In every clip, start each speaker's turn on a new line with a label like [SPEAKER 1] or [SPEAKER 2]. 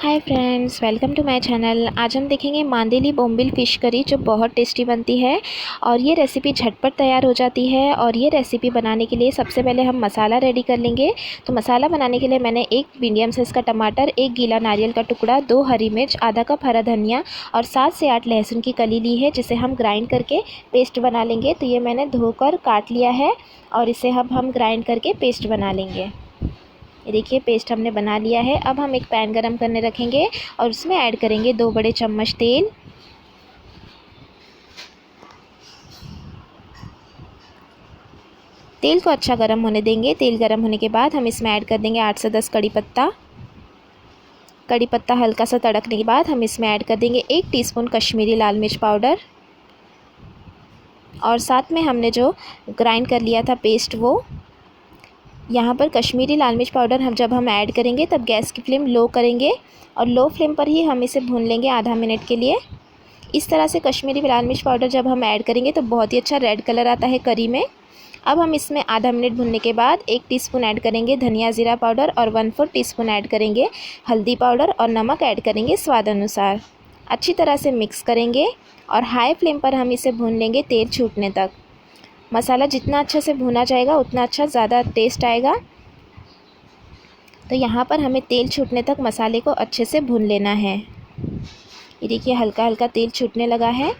[SPEAKER 1] Hi friends, welcome to my channel. आज हम देखेंगे मांदेली बोम्बिल फ़िश करी जो बहुत टेस्टी बनती है और ये रेसिपी झटपट तैयार हो जाती है। और ये रेसिपी बनाने के लिए सबसे पहले हम मसाला रेडी कर लेंगे। तो मसाला बनाने के लिए मैंने एक मीडियम साइज़ का टमाटर, एक गीला नारियल का टुकड़ा, 2 हरी मिर्च, आधा कप हरा धनिया और 7 से 8 लहसुन की कली ली है, जिसे हम ग्राइंड करके पेस्ट बना लेंगे। तो ये मैंने धोकर काट लिया है और इसे अब हम ग्राइंड करके पेस्ट बना लेंगे। ये देखिए पेस्ट हमने बना लिया है। अब हम एक पैन गरम करने रखेंगे और उसमें ऐड करेंगे 2 बड़े चम्मच तेल। तेल को अच्छा गरम होने देंगे। तेल गरम होने के बाद हम इसमें ऐड कर देंगे 8 से 10 कड़ी पत्ता। कड़ी पत्ता हल्का सा तड़कने के बाद हम इसमें ऐड कर देंगे 1 टीस्पून कश्मीरी लाल मिर्च पाउडर और साथ में हमने जो ग्राइंड कर लिया था पेस्ट, वो यहाँ पर कश्मीरी लाल मिर्च पाउडर जब हम ऐड करेंगे तब गैस की फ्लेम लो करेंगे और लो फ्लेम पर ही हम इसे भून लेंगे आधा मिनट के लिए। इस तरह से कश्मीरी लाल मिर्च पाउडर जब हम ऐड करेंगे तो बहुत ही अच्छा रेड कलर आता है करी में। अब हम इसमें आधा मिनट भूनने के बाद 1 टीस्पून ऐड करेंगे धनिया ज़ीरा पाउडर और 1/4 टीस्पून ऐड करेंगे हल्दी पाउडर और नमक ऐड करेंगे स्वाद अनुसार। अच्छी तरह से मिक्स करेंगे और हाई फ्लेम पर हम इसे भून लेंगे तेल छूटने तक। मसाला जितना अच्छा से भुना जाएगा उतना अच्छा ज़्यादा टेस्ट आएगा। तो यहाँ पर हमें तेल छूटने तक मसाले को अच्छे से भून लेना है। ये देखिए हल्का हल्का तेल छूटने लगा है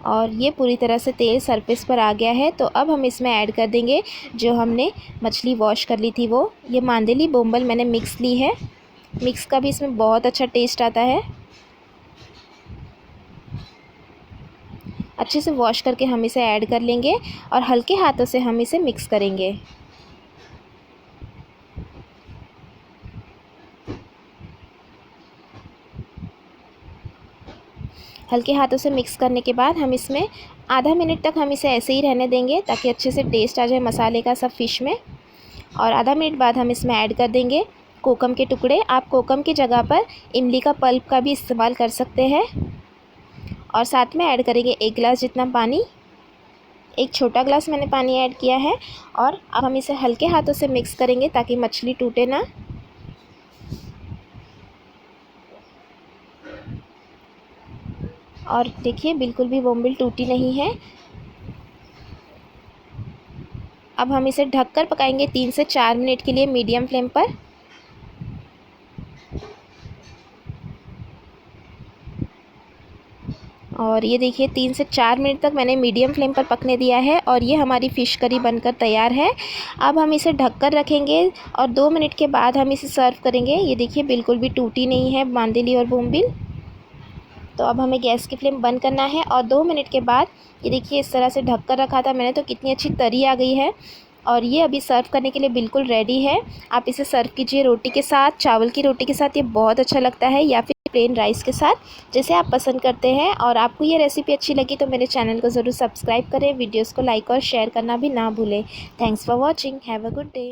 [SPEAKER 1] और ये पूरी तरह से तेल सरफेस पर आ गया है। तो अब हम इसमें ऐड कर देंगे जो हमने मछली वॉश कर ली थी, वो ये मांदेली बोम्बल मैंने मिक्स ली है। मिक्स का भी इसमें बहुत अच्छा टेस्ट आता है। अच्छे से वॉश करके हम इसे ऐड कर लेंगे और हल्के हाथों से हम इसे मिक्स करेंगे। हल्के हाथों से मिक्स करने के बाद हम इसमें आधा मिनट तक हम इसे ऐसे ही रहने देंगे ताकि अच्छे से टेस्ट आ जाए मसाले का सब फ़िश में। और आधा मिनट बाद हम इसमें ऐड कर देंगे कोकम के टुकड़े। आप कोकम की जगह पर इमली का पल्प का भी इस्तेमाल कर सकते हैं। और साथ में ऐड करेंगे 1 गिलास जितना पानी। एक छोटा ग्लास मैंने पानी ऐड किया है और अब हम इसे हल्के हाथों से मिक्स करेंगे ताकि मछली टूटे ना। और देखिए बिल्कुल भी बोम्बिल टूटी नहीं है। अब हम इसे ढककर पकाएंगे 3 से 4 मिनट के लिए मीडियम फ्लेम पर। और ये देखिए 3 से 4 मिनट तक मैंने मीडियम फ्लेम पर पकने दिया है और ये हमारी फ़िश करी बनकर तैयार है। अब हम इसे ढककर रखेंगे और 2 मिनट के बाद हम इसे सर्व करेंगे। ये देखिए बिल्कुल भी टूटी नहीं है मांदेली और बोम्बिल। तो अब हमें गैस की फ्लेम बंद करना है और 2 मिनट के बाद ये देखिए इस तरह से ढककर रखा था मैंने, तो कितनी अच्छी तरी आ गई है और ये अभी सर्व करने के लिए बिल्कुल रेडी है। आप इसे सर्व कीजिए रोटी के साथ, चावल की रोटी के साथ, ये बहुत अच्छा लगता है, या फिर प्लेन राइस के साथ, जैसे आप पसंद करते हैं। और आपको ये रेसिपी अच्छी लगी तो मेरे चैनल को ज़रूर सब्सक्राइब करें, वीडियोज़ को लाइक और शेयर करना भी ना भूलें। Thanks for watching, have a good day.